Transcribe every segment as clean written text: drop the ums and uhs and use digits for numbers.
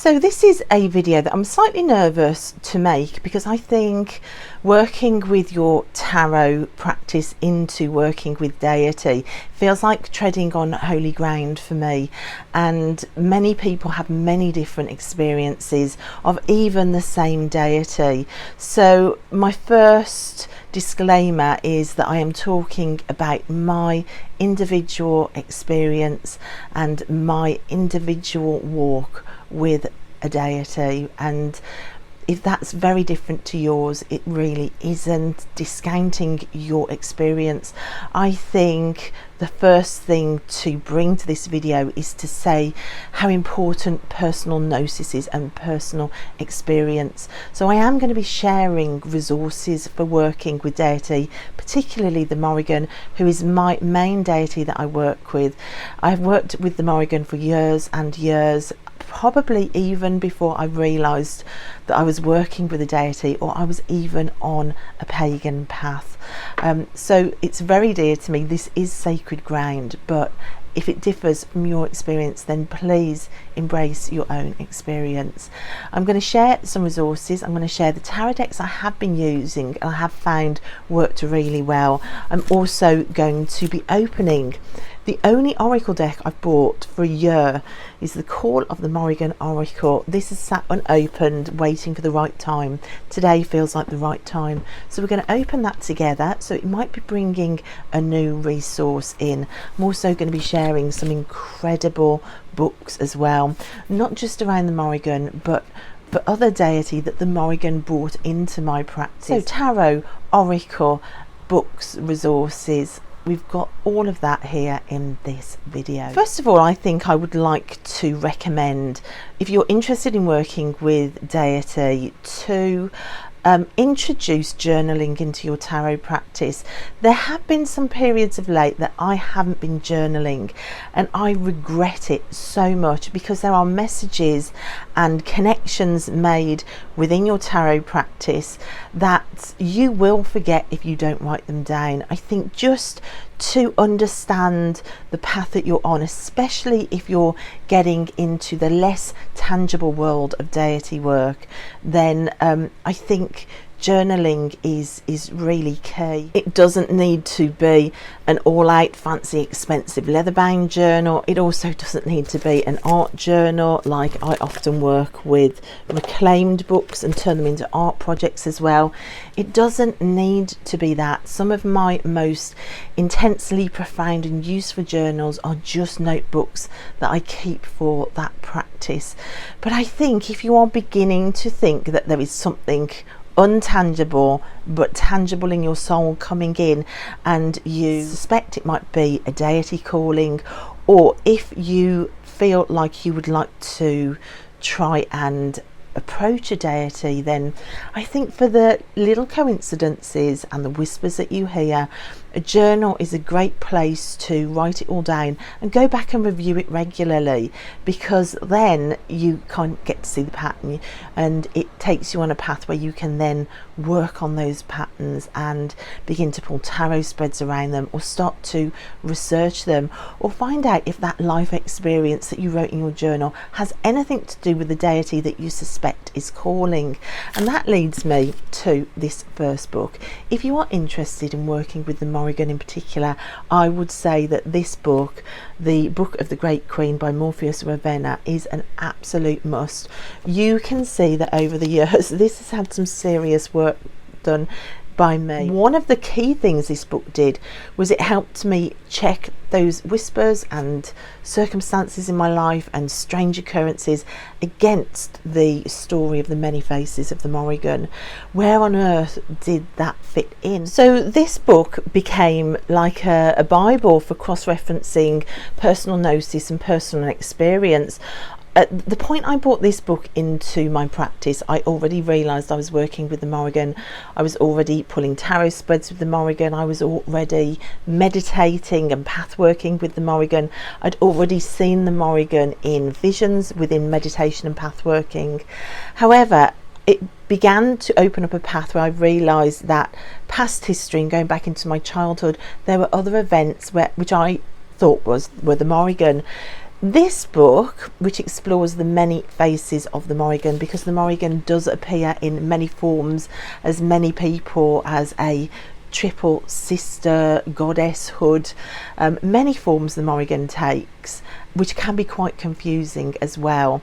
So this is a video that I'm slightly nervous to make because I think working with your tarot practice into working with deity feels like treading on holy ground for me, and many people have many different experiences of even the same deity. So my first disclaimer is that I am talking about my individual experience and my individual walk with a deity, and if that's very different to yours, it really isn't discounting your experience. I think the first thing to bring to this video is to say how important personal gnosis is and personal experience. So I am going to be sharing resources for working with deity, particularly the Morrigan, who is my main deity that I work with. I've worked with the Morrigan for years and years, probably even before I realised that I was working with a deity or I was even on a pagan path. So it's very dear to me. This is sacred ground, but if it differs from your experience, then please embrace your own experience. I'm going to share some resources. I'm going to share the tarot decks I have been using and I have found worked really well. I'm also going to be opening the only oracle deck I've bought for a year. Is the Call of the Morrigan Oracle. This is sat unopened, waiting for the right time. Today feels like the right time. So we're going to open that together. So it might be bringing a new resource in. I'm also going to be sharing some incredible books as well. Not just around the Morrigan, but for other deity that the Morrigan brought into my practice. So tarot, oracle, books, resources. We've got all of that here in this video. First of all, I think I would like to recommend, if you're interested in working with deity, to introduce journaling into your tarot practice. There have been some periods of late that I haven't been journaling, and I regret it so much because there are messages and connections made within your tarot practice that you will forget if you don't write them down. I think just to understand the path that you're on, especially if you're getting into the less tangible world of deity work, then I think journaling is really key. It doesn't need to be an all-out fancy expensive leather-bound journal. It also doesn't need to be an art journal, like I often work with reclaimed books and turn them into art projects as well. It doesn't need to be that. Some of my most intensely profound and useful journals are just notebooks that I keep for that practice. But I think if you are beginning to think that there is something untangible but tangible in your soul coming in, and you suspect it might be a deity calling, or if you feel like you would like to try and approach a deity, then I think for the little coincidences and the whispers that you hear, a journal is a great place to write it all down and go back and review it regularly, because then you kind of get to see the pattern and it takes you on a path where you can then work on those patterns and begin to pull tarot spreads around them, or start to research them, or find out if that life experience that you wrote in your journal has anything to do with the deity that you suspect is calling. And that leads me to this first book. If you are interested in working with the Morrigan in particular, I would say that this book, the Book of the Great Queen by Morpheus, Ravenna, is an absolute must. You can see that over the years this has had some serious work done by me. One of the key things this book did was it helped me check those whispers and circumstances in my life and strange occurrences against the story of the many faces of the Morrigan. Where on earth did that fit in? So this book became like a Bible for cross-referencing personal gnosis and personal experience. At the point I brought this book into my practice, I already realised I was working with the Morrigan. I was already pulling tarot spreads with the Morrigan. I was already meditating and pathworking with the Morrigan. I'd already seen the Morrigan in visions within meditation and pathworking. However, it began to open up a path where I realised that past history and going back into my childhood, there were other events which I thought were the Morrigan. This book, which explores the many faces of the Morrigan, because the Morrigan does appear in many forms, as many people, as a triple sister, goddesshood, many forms the Morrigan takes, which can be quite confusing as well.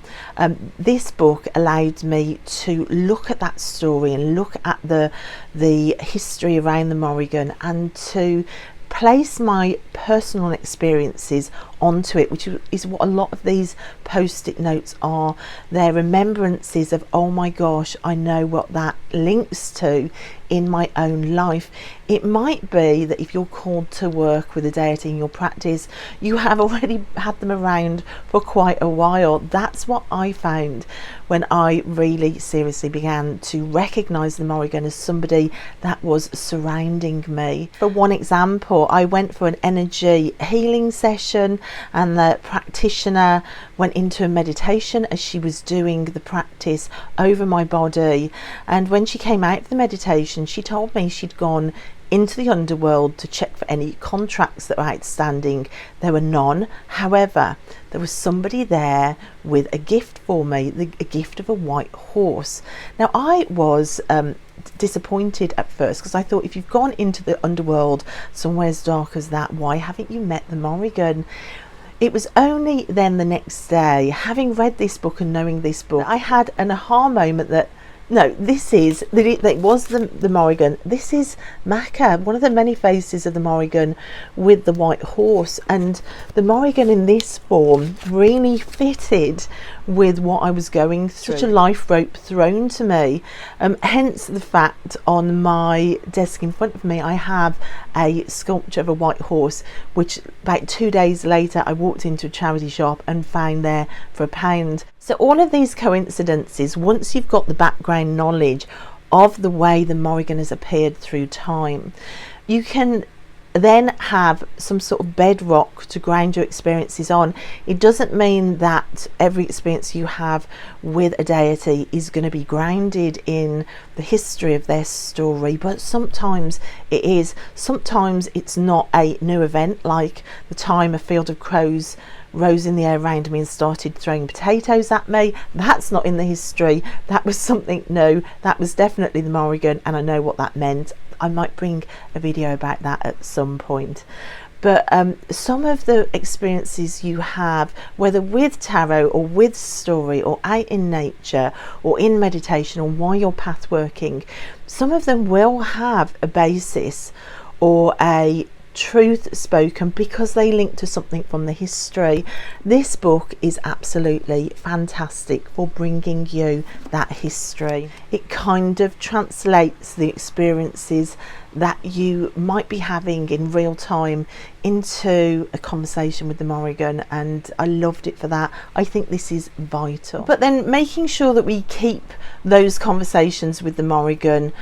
This book allowed me to look at that story and look at the history around the Morrigan, and to place my personal experiences onto it, which is what a lot of these post-it notes are. They're remembrances of, oh my gosh, I know what that links to in my own life. It might be that if you're called to work with a deity in your practice, you have already had them around for quite a while. That's what I found when I really seriously began to recognize the Morrigan as somebody that was surrounding me. For one example, I went for an energy healing session, and the practitioner went into a meditation as she was doing the practice over my body. And when she came out of the meditation, she told me she'd gone into the underworld to check for any contracts that were outstanding. There were none. However, there was somebody there with a gift for me, a gift of a white horse. Now, I was disappointed at first, because I thought, if you've gone into the underworld somewhere as dark as that, why haven't you met the Morrigan? It was only then, the next day, having read this book and knowing this book, I had an aha moment that, no, this is, it was the Morrigan. This is Maka, one of the many faces of the Morrigan with the white horse. And the Morrigan in this form really fitted with what I was going through. Such a life rope thrown to me. Hence the fact on my desk in front of me, I have a sculpture of a white horse, which about 2 days later, I walked into a charity shop and found there for £1. So all of these coincidences, once you've got the background knowledge of the way the Morrigan has appeared through time, you can then have some sort of bedrock to ground your experiences on. It doesn't mean that every experience you have with a deity is going to be grounded in the history of their story, but sometimes it is. Sometimes it's not a new event, like the time a field of crows rose in the air around me and started throwing potatoes at me. That's not in the history. That was something new. That was definitely the Morrigan, and I know what that meant. I might bring a video about that at some point. But some of the experiences you have, whether with tarot or with story or out in nature or in meditation or while you're pathworking, some of them will have a basis or a truth spoken because they link to something from the history. This book is absolutely fantastic for bringing you that history. It kind of translates the experiences that you might be having in real time into a conversation with the Morrigan, and I loved it for that. I think this is vital. But then making sure that we keep those conversations with the Morrigan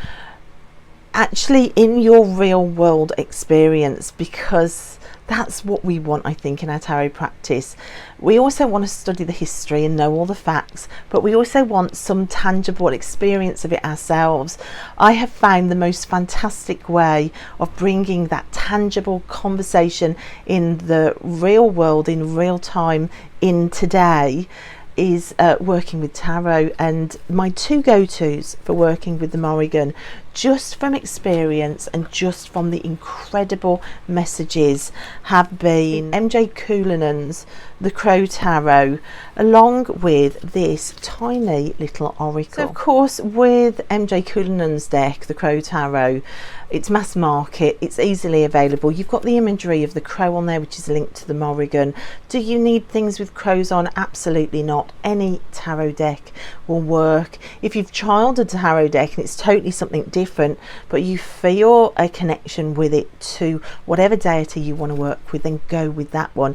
actually in your real world experience, because that's what we want, I think, in our tarot practice. We also want to study the history and know all the facts, but we also want some tangible experience of it ourselves. I have found the most fantastic way of bringing that tangible conversation in the real world, in real time, in today, is working with tarot. And my two go-tos for working with the Morrigan, just from experience and just from the incredible messages, have been MJ Coulinan's The Crow Tarot, along with this tiny little oracle. So of course, with MJ Coulinan's deck, The Crow Tarot, it's mass market, it's easily available. You've got the imagery of the crow on there, which is linked to the Morrigan. Do you need things with crows on? Absolutely not. Any tarot deck will work. If you've trialed a tarot deck and it's totally something different, but you feel a connection with it to whatever deity you want to work with, then go with that one.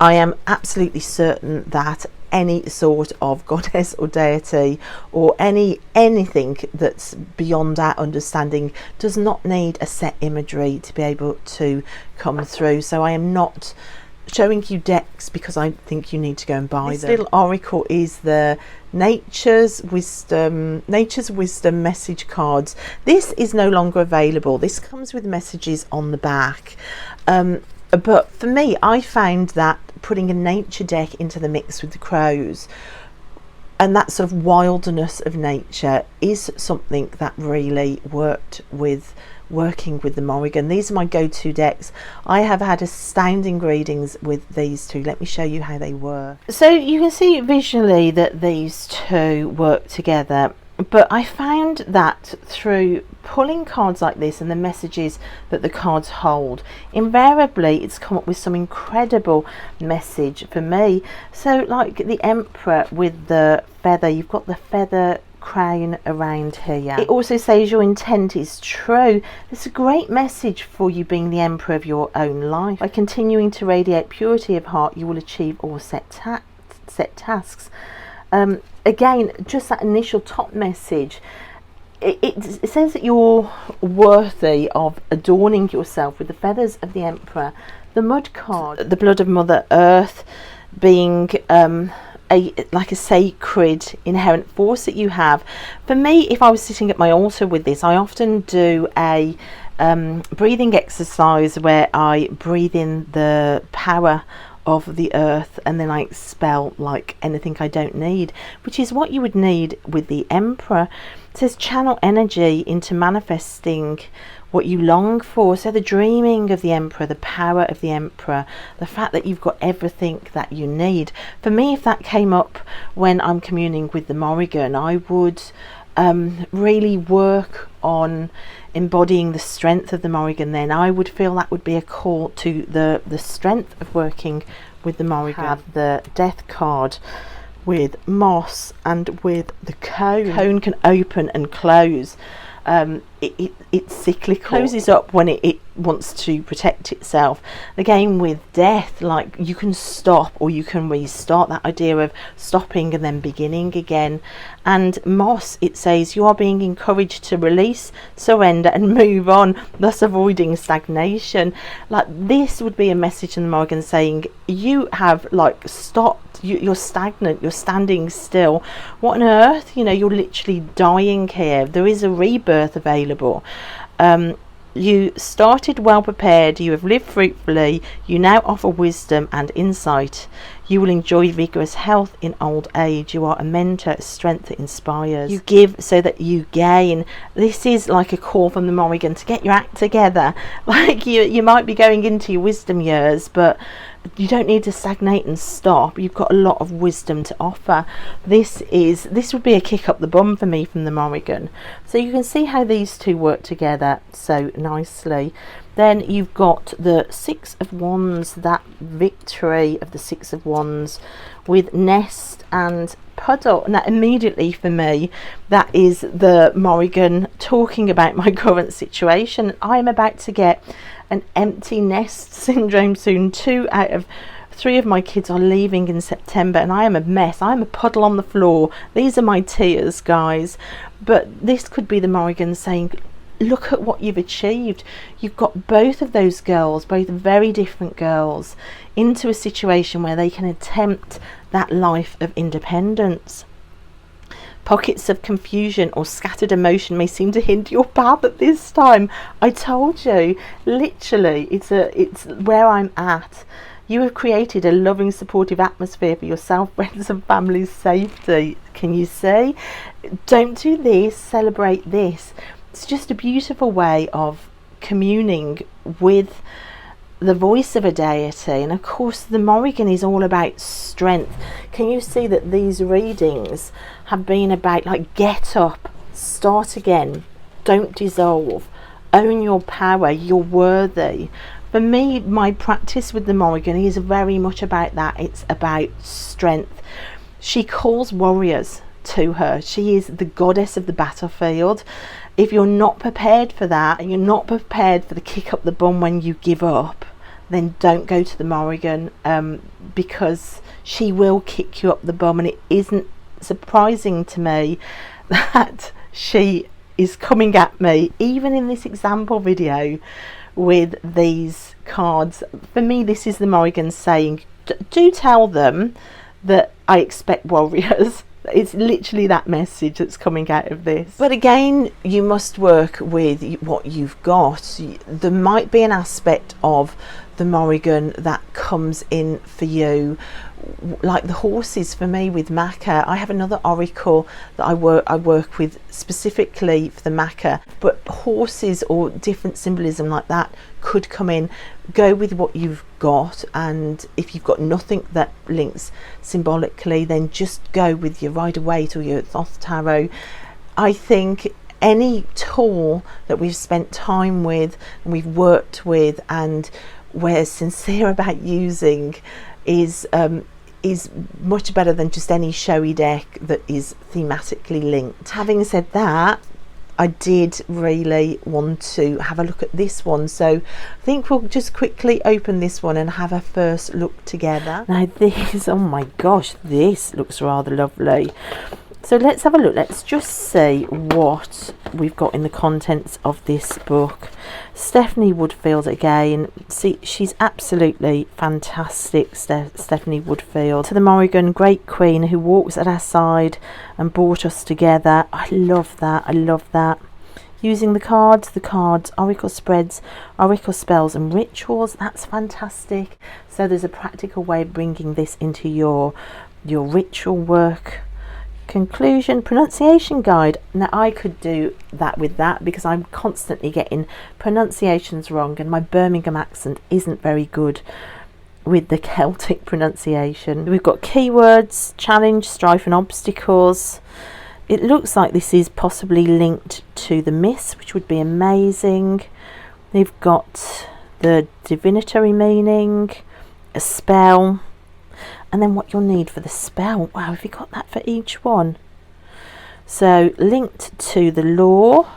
I am absolutely certain that any sort of goddess or deity or anything that's beyond our understanding does not need a set imagery to be able to come through. So I am not showing you decks because I think you need to go and buy them. This little oracle is the Nature's Wisdom message cards. This is no longer available. This comes with messages on the back. But for me, I found that putting a nature deck into the mix with the crows, and that sort of wildness of nature is something that really worked with working with the Morrigan. These are my go-to decks. I have had astounding readings with these two. Let me show you how they work. So you can see visually that these two work together, but I found that through pulling cards like this and the messages that the cards hold, invariably it's come up with some incredible message for me. So like the Emperor with the feather, you've got the feather crown around here. It also says your intent is true. It's a great message for you being the emperor of your own life. By continuing to radiate purity of heart, you will achieve all set tasks. Again, just that initial top message, it says that you're worthy of adorning yourself with the feathers of the Emperor, the mud card, the blood of Mother Earth being like a sacred inherent force that you have. For me, if I was sitting at my altar with this, I often do a breathing exercise where I breathe in the power of the earth and then I expel like anything I don't need, which is what you would need with the Emperor. It says channel energy into manifesting what you long for. So the dreaming of the Emperor, the power of the Emperor, the fact that you've got everything that you need. For me, if that came up when I'm communing with the Morrigan, I would really work on embodying the strength of the Morrigan. Then I would feel that would be a call to the strength of working with the Morrigan. Have the death card with moss and with the cone. Cone can open and close. It's cyclical. Closes up when it wants to protect itself. Again with death, like you can stop or you can restart, that idea of stopping and then beginning again. And moss, it says you are being encouraged to release, surrender and move on, thus avoiding stagnation. Like this would be a message in the Morrigan saying you have like stopped, you're stagnant, you're standing still. What on earth, you know, you're literally dying here. There is a rebirth available. You started well prepared, you have lived fruitfully, you now offer wisdom and insight. You will enjoy vigorous health in old age. You are a mentor, a strength that inspires. You give so that you gain. This is like a call from the Morrigan to get your act together. Like you might be going into your wisdom years, but you don't need to stagnate and stop. You've got a lot of wisdom to offer. This would be a kick up the bum for me from the Morrigan. So you can see how these two work together so nicely. Then you've got the Six of Wands, that victory of the Six of Wands with nest and puddle. And that immediately for me, that is the Morrigan talking about my current situation. I'm about to get an empty nest syndrome soon. 2 out of 3 of my kids are leaving in September and I am a mess. I'm a puddle on the floor. These are my tears, guys. But this could be the Morrigan saying, look at what you've achieved. You've got both of those girls, both very different girls, into a situation where they can attempt that life of independence. Pockets of confusion or scattered emotion may seem to hinder your path at this time. I told you, literally, it's where I'm at. You have created a loving, supportive atmosphere for yourself, friends and family's safety. Can you see? Don't do this, celebrate this. It's just a beautiful way of communing with the voice of a deity. And of course the Morrigan is all about strength. Can you see that these readings have been about like get up, start again, don't dissolve, own your power, you're worthy. For me, my practice with the Morrigan is very much about that. It's about strength. She calls warriors to her. She is the goddess of the battlefield. If you're not prepared for that, and you're not prepared for the kick up the bum when you give up, then don't go to the Morrigan, because she will kick you up the bum. And it isn't surprising to me that she is coming at me, even in this example video with these cards. For me, this is the Morrigan saying, do tell them that I expect warriors. It's literally that message that's coming out of this. But again, you must work with what you've got. There might be an aspect of the Morrigan that comes in for you, like the horses for me with Maca. I have another oracle that I work with specifically for the Maca, but horses or different symbolism like that could come in. Go with what you've got, and if you've got nothing that links symbolically, then just go with your Rider-Waite or your Thoth Tarot. I think any tool that we've spent time with and we've worked with and we're sincere about using is much better than just any showy deck that is thematically linked. Having said that, I did really want to have a look at this one, so I think we'll just quickly open this one and have a first look together. Now this, oh my gosh, this looks rather lovely. So let's have a look. Let's just see what we've got in the contents of this book. Stephanie Woodfield again. See, she's absolutely fantastic, Stephanie Woodfield. To the Morrigan, great queen who walks at our side and brought us together. I love that. I love that. Using the cards, oracle spreads, oracle spells and rituals. That's fantastic. So there's a practical way of bringing this into your ritual work. Conclusion, pronunciation guide. Now I could do that with that because I'm constantly getting pronunciations wrong and my Birmingham accent isn't very good with the Celtic pronunciation. We've got keywords, challenge, strife and obstacles. It looks like this is possibly linked to the myths, which would be amazing. We've got the divinatory meaning, a spell, and then what you'll need for the spell. Wow, have you got that for each one? So linked to the law,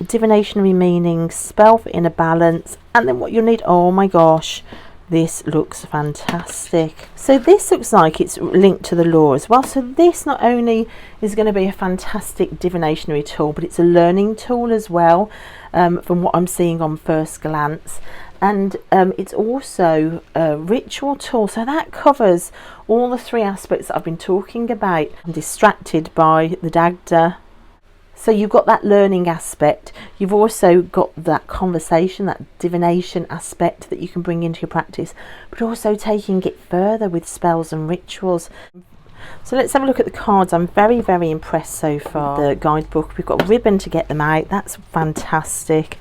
divinationary meaning, spell for inner balance, and then what you'll need. Oh my gosh, this looks fantastic. So this looks like it's linked to the law as well. So this not only is going to be a fantastic divinationary tool, but it's a learning tool as well, from what I'm seeing on first glance. And it's also a ritual tool, so that covers all the three aspects that I've been talking about. I'm distracted by the dagda, so you've got that learning aspect, you've also got that conversation, that divination aspect that you can bring into your practice, but also taking it further with spells and rituals. So let's have a look at the cards. I'm very, very impressed so far. The guidebook, we've got a ribbon to get them out. That's fantastic.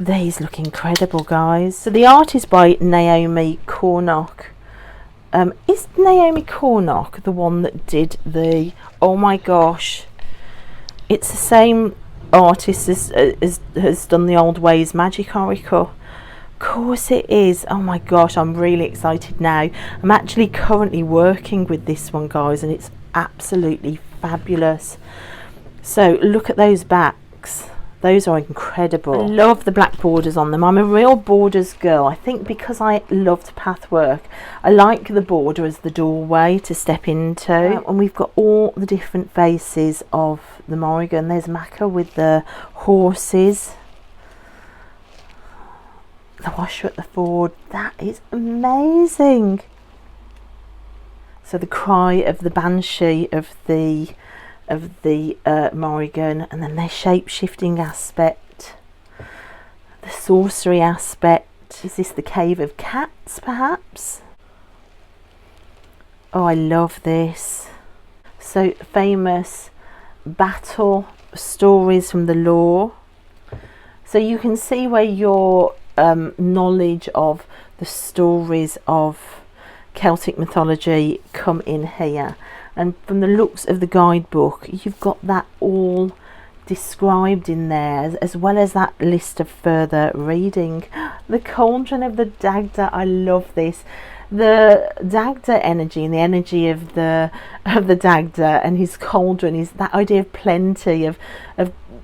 These look incredible, guys. So the art is by Naomi Cornock. Is Naomi Cornock the one that did the, oh my gosh, it's the same artist as has done the Old Ways Magic Oracle. Of course it is. Oh my gosh, I'm really excited now. I'm actually currently working with this one, guys, and it's absolutely fabulous. So look at those backs. Those are incredible. I love the black borders on them. I'm a real borders girl. I think because I loved pathwork, I like the border as the doorway to step into. And we've got all the different faces of the Morrigan. There's Maca with the horses, the washer at the ford. That is amazing. So the cry of the banshee of the Morrigan, and then their shape-shifting aspect, the sorcery aspect. Is this the cave of cats perhaps? Oh, I love this. So famous battle stories from the lore, so you can see where your knowledge of the stories of Celtic mythology come in here. And from the looks of the guidebook, you've got that all described in there, as well as that list of further reading. The cauldron of the dagda, I love this. The dagda energy and the energy of the dagda and his cauldron is that idea of plenty, of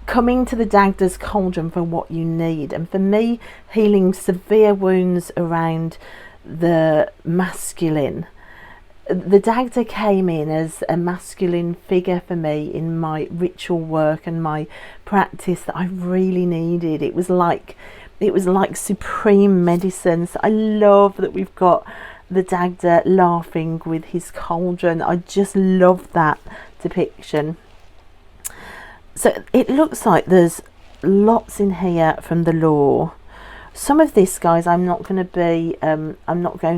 coming to the dagda's cauldron for what you need. And for me, healing severe wounds around the masculine, the dagda came in as a masculine figure for me in my ritual work and my practice that I really needed. It was like supreme medicine. So I love that we've got the dagda laughing with his cauldron. I just love that depiction. So it looks like there's lots in here from the lore. Some of this, guys, I'm not going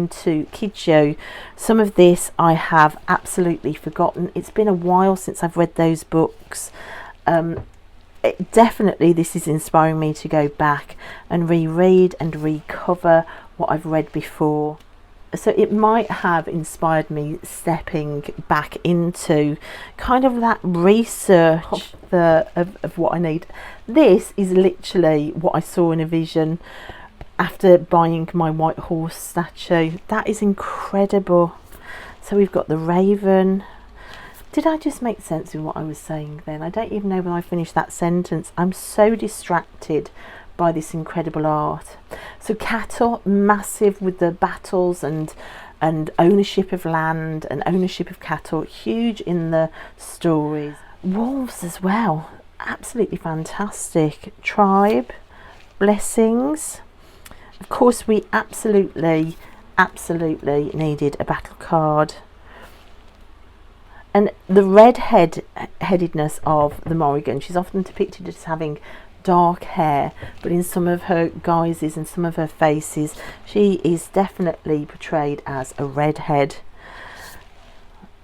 to kid you, some of this I have absolutely forgotten. It's been a while since I've read those books. Definitely this is inspiring me to go back and reread and recover what I've read before. So it might have inspired me stepping back into kind of that research of what I need. This is literally what I saw in a vision after buying my white horse statue. That is incredible. So we've got the raven. Did I just make sense in what I was saying then? I don't even know when I finished that sentence. I'm so distracted by this incredible art. So cattle, massive with the battles and ownership of land and ownership of cattle, huge in the stories. Wolves as well, absolutely fantastic. Tribe, blessings. Of course, we absolutely needed a battle card. And the red-headedness of the Morrigan, she's often depicted as having dark hair, but in some of her guises and some of her faces, she is definitely portrayed as a redhead.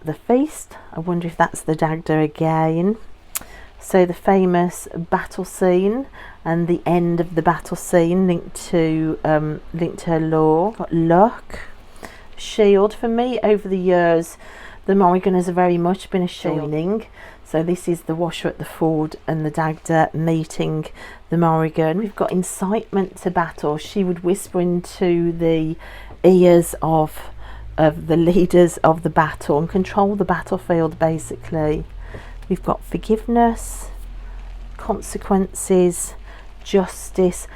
The feast, I wonder if that's the dagda again. So the famous battle scene and the end of the battle scene linked to her lore. Got luck, shield. For me, over the years, the Morrigan has very much been a shield. So this is the washer at the ford and the dagda meeting the Morrigan. We've got incitement to battle. She would whisper into the ears of the leaders of the battle and control the battlefield, basically. We've got forgiveness, consequences, justice.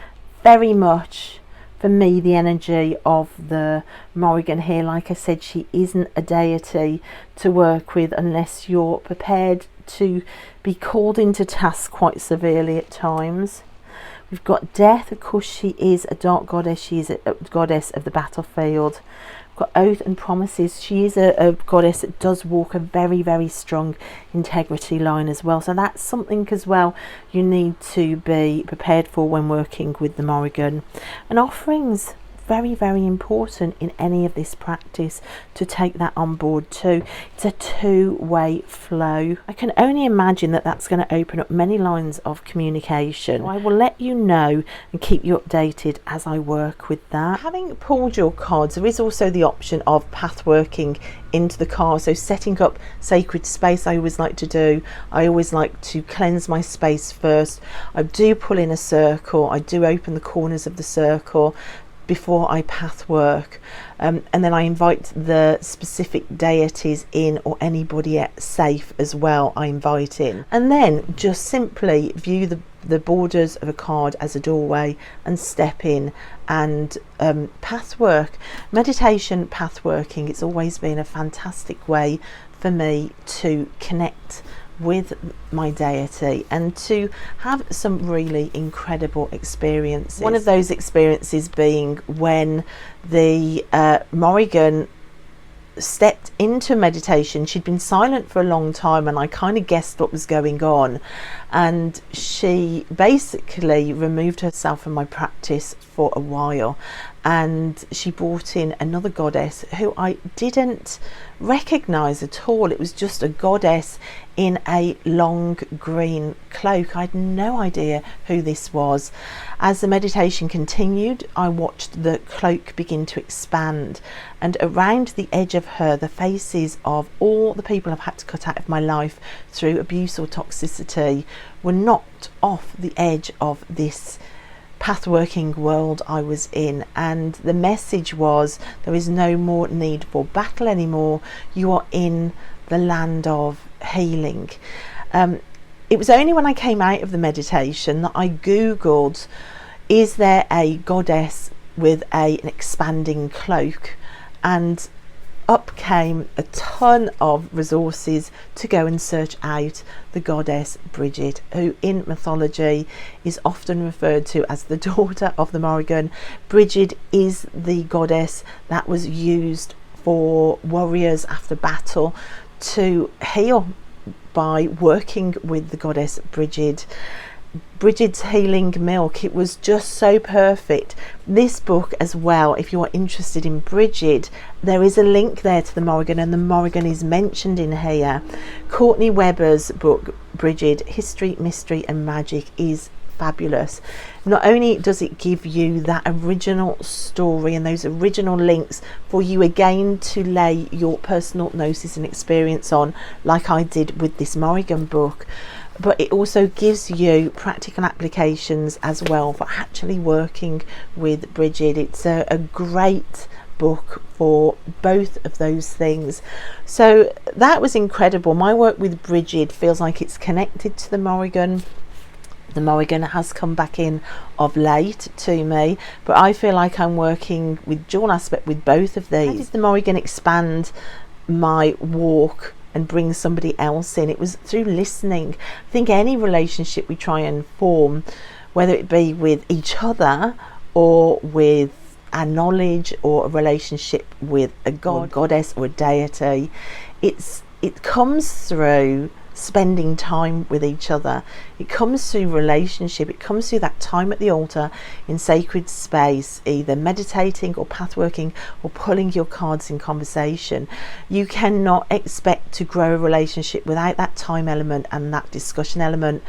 Very much, for me, the energy of the Morrigan here. Like I said, she isn't a deity to work with unless you're prepared to be called into task quite severely at times. We've got death. Of course, she is a dark goddess. She is a goddess of the battlefield. We've got oath and promises. She is a goddess that does walk a very strong integrity line as well. So that's something as well you need to be prepared for when working with the Morrigan. And offerings, very important in any of this practice, to take that on board too. It's a two-way flow. I can only imagine that that's going to open up many lines of communication. I will let you know and keep you updated as I work with that. Having pulled your cards, there is also the option of pathworking into the card. So setting up sacred space, I always like to do. I always like to cleanse my space first. I do pull in a circle. I do open the corners of the circle before I pathwork, and then I invite the specific deities in, or anybody safe as well I invite in, and then just simply view the borders of a card as a doorway and step in and pathwork. Meditation, pathworking, it's always been a fantastic way for me to connect with my deity and to have some really incredible experiences. One of those experiences being when the Morrigan stepped into meditation. She'd been silent for a long time and I kind of guessed what was going on, and she basically removed herself from my practice for a while, and she brought in another goddess who I didn't recognize at all. It was just a goddess in a long green cloak. I had no idea who this was. As the meditation continued, I watched the cloak begin to expand, and around the edge of her, the faces of all the people I've had to cut out of my life through abuse or toxicity were knocked off the edge of this pathworking world I was in. And the message was, there is no more need for battle anymore. You are in the land of healing. It was only when I came out of the meditation that I googled, is there a goddess with an expanding cloak, and up came a ton of resources to go and search out the goddess Brigid, who in mythology is often referred to as the daughter of the Morrigan. Brigid is the goddess that was used for warriors after battle to heal by working with the goddess Brigid. Brigid's Healing Milk, it was just so perfect. This book as well, if you're interested in Brigid, there is a link there to the Morrigan, and the Morrigan is mentioned in here. Courtney Webber's book Brigid, History, Mystery and Magic is fabulous. Not only does it give you that original story and those original links for you again to lay your personal gnosis and experience on, like I did with this Morrigan book, but it also gives you practical applications as well for actually working with Brigid. It's a great book for both of those things. So that was incredible. My work with Brigid feels like it's connected to the Morrigan. The Morrigan has come back in of late to me, but I feel like I'm working with dual aspect with both of these. How did the Morrigan expand my walk and bring somebody else in? It was through listening. I think any relationship we try and form, whether it be with each other or with our knowledge or a relationship with a god, goddess or a deity, it comes through spending time with each other. It comes through relationship. It comes through that time at the altar in sacred space, either meditating or pathworking or pulling your cards in conversation. You cannot expect to grow a relationship without that time element and that discussion element.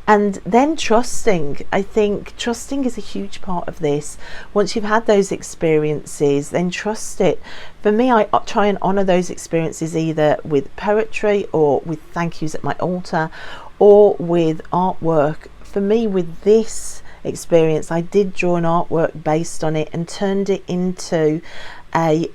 And then trusting. I think trusting is a huge part of this. Once you've had those experiences, then trust it. For me, I try and honour those experiences either with poetry or with thank yous at my altar or with artwork. For me, with this experience, I did draw an artwork based on it and turned it into a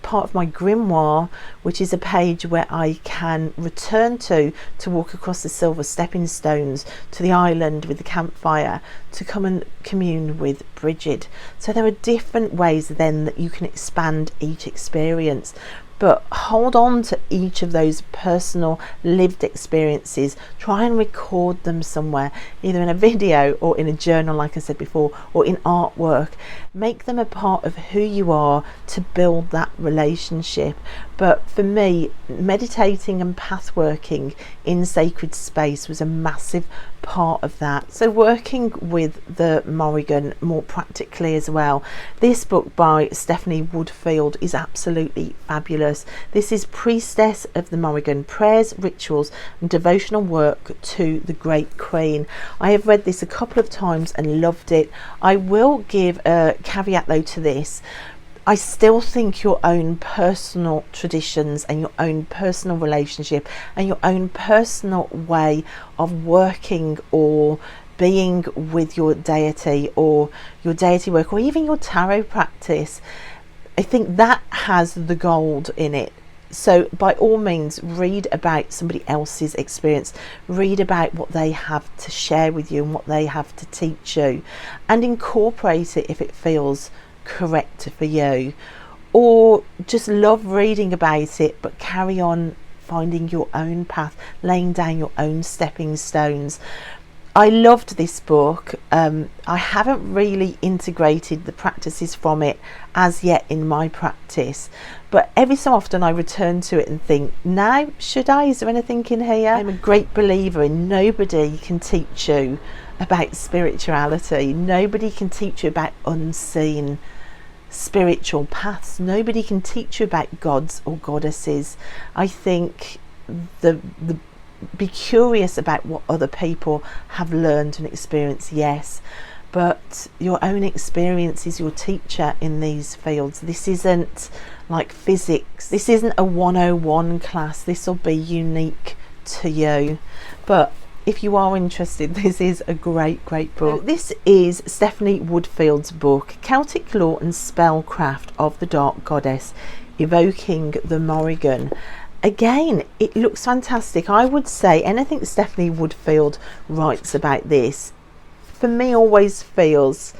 part of my grimoire, which is a page where I can return to walk across the silver stepping stones to the island with the campfire to come and commune with Brigid. So there are different ways then that you can expand each experience, but hold on to each of those personal lived experiences. Try and record them somewhere, either in a video or in a journal, like I said before, or in artwork. Make them a part of who you are to build that relationship. But for me, meditating and pathworking in sacred space was a massive part of that. So working with the Morrigan more practically as well, this book by Stephanie Woodfield is absolutely fabulous. This is Priestess of the Morrigan, Prayers, Rituals and Devotional Work to the Great Queen. I have read this a couple of times and loved it. I will give a caveat though to this. I still think your own personal traditions and your own personal relationship and your own personal way of working or being with your deity or your deity work or even your tarot practice, I think that has the gold in it. So by all means, read about somebody else's experience, read about what they have to share with you and what they have to teach you, and incorporate it if it feels correct for you, or just love reading about it but carry on finding your own path, laying down your own stepping stones. I loved this book. I haven't really integrated the practices from it as yet in my practice, but every so often I return to it and think, now should I? Is there anything in here? I'm a great believer in nobody can teach you about spirituality. Nobody can teach you about unseen spiritual paths. Nobody can teach you about gods or goddesses. I think be curious about what other people have learned and experienced, yes, but your own experience is your teacher in these fields. This isn't like physics. This isn't a 101 class. This will be unique to you. But if you are interested, this is a great book. This is Stephanie Woodfield's book, Celtic Lore and Spellcraft of the Dark Goddess, Evoking the Morrigan. Again, it looks fantastic. I would say anything Stephanie Woodfield writes about this, for me, always feels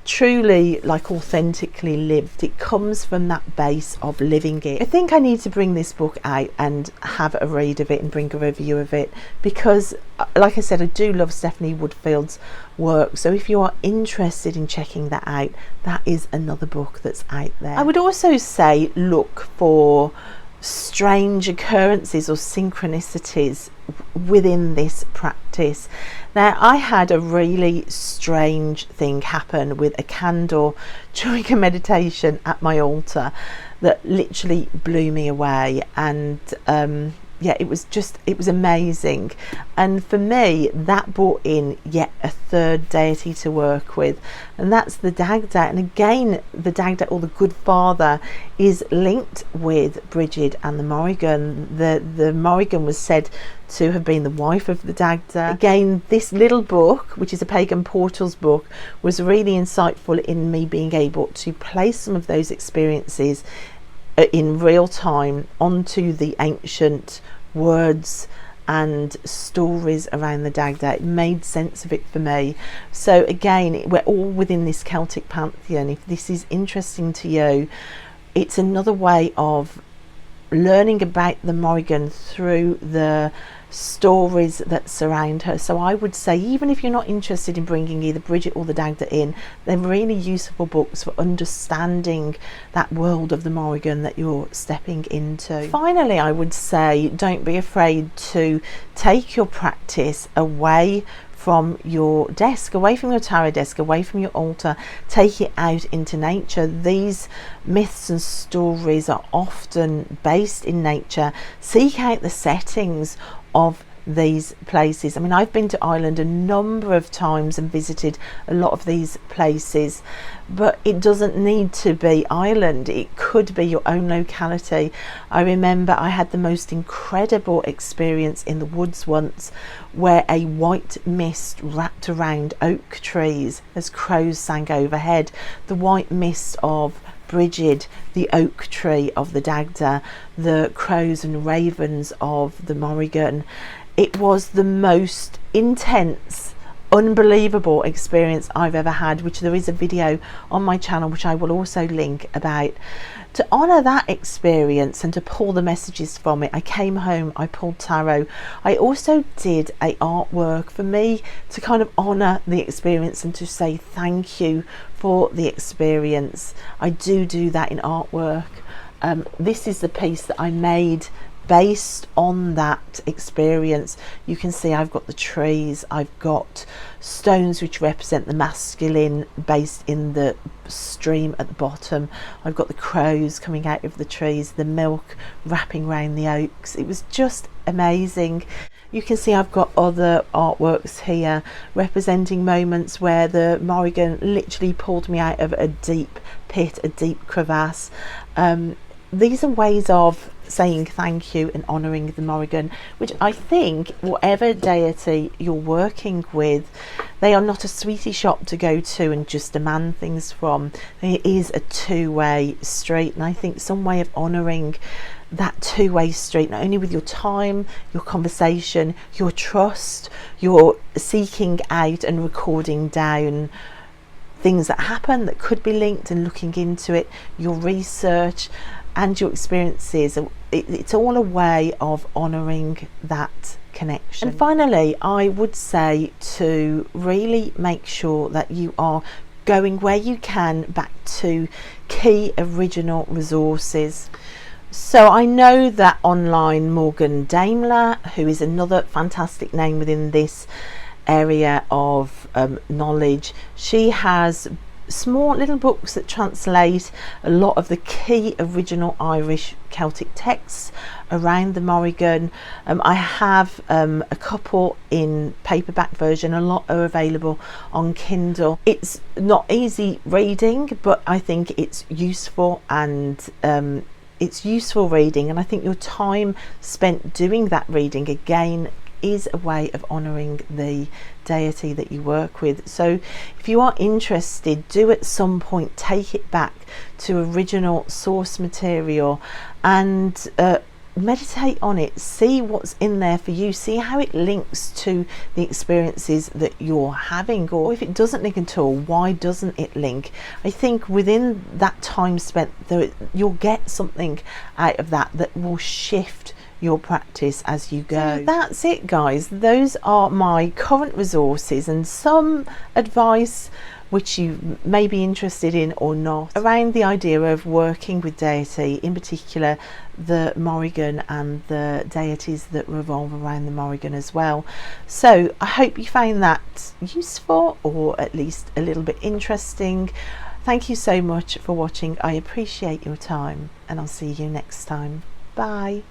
truly like authentically lived. It comes from that base of living it. I think I need to bring this book out and have a read of it and bring a review of it, because like I said, I do love Stephanie Woodfield's work. So if you are interested in checking that out, that is another book that's out there. I would also say look for strange occurrences or synchronicities within this practice. Now, I had a really strange thing happen with a candle during a meditation at my altar that literally blew me away, and yeah, it was amazing. And for me, that brought in yet a third deity to work with, and that's the dagda. And again, the dagda, or the good father, is linked with Brigid and the Morrigan. The Morrigan was said to have been the wife of the dagda. Again, this little book, which is a pagan portals book, was really insightful in me being able to place some of those experiences in real time onto the ancient words and stories around the dagda. It made sense of it for me. So again, we're all within this Celtic pantheon. If this is interesting to you, it's another way of learning about the Morrigan through the stories that surround her. So I would say, even if you're not interested in bringing either Brigid or the dagda in, they're really useful books for understanding that world of the Morrigan that you're stepping into. Finally, I would say, don't be afraid to take your practice away from your desk, away from your tarot desk, away from your altar. Take it out into nature. These myths and stories are often based in nature. Seek out the settings of these places. I mean, I've been to Ireland a number of times and visited a lot of these places, but it doesn't need to be Ireland. It could be your own locality. I remember I had the most incredible experience in the woods once, where a white mist wrapped around oak trees as crows sang overhead. The white mist of Brigid, the oak tree of the dagda, the crows and ravens of the Morrigan. It was the most intense, unbelievable experience I've ever had, which there is a video on my channel which I will also link about. To honour that experience and to pull the messages from it, I came home, I pulled tarot. I also did a artwork for me to kind of honour the experience and to say thank you for the experience. I do that in artwork. This is the piece that I made based on that experience. You can see I've got the trees, I've got stones which represent the masculine based in the stream at the bottom, I've got the crows coming out of the trees, the milk wrapping around the oaks. It was just amazing. You can see I've got other artworks here representing moments where the Morrigan literally pulled me out of a deep pit, a deep crevasse. These are ways of saying thank you and honouring the Morrigan, which I think whatever deity you're working with, they are not a sweetie shop to go to and just demand things from. It is a two-way street, and I think some way of honouring that two-way street, not only with your time, your conversation, your trust, your seeking out and recording down things that happen that could be linked and looking into it, your research and your experiences. It's all a way of honouring that connection. And finally, I would say to really make sure that you are going where you can back to key original resources. So I know that online Morgan Daimler, who is another fantastic name within this area of knowledge, she has small little books that translate a lot of the key original Irish Celtic texts around the Morrigan. I have a couple in paperback version, a lot are available on Kindle. It's not easy reading, but I think it's useful, and it's useful reading, and I think your time spent doing that reading again is a way of honouring the deity that you work with. So if you are interested, do at some point take it back to original source material and meditate on it, see what's in there for you, see how it links to the experiences that you're having, or if it doesn't link at all, why doesn't it link? I think within that time spent, you'll get something out of that will shift your practice as you go. So that's it, guys. Those are my current resources and some advice which you may be interested in or not, around the idea of working with deity, in particular the Morrigan and the deities that revolve around the Morrigan as well. So I hope you found that useful, or at least a little bit interesting. Thank you so much for watching. I appreciate your time, and I'll see you next time. Bye.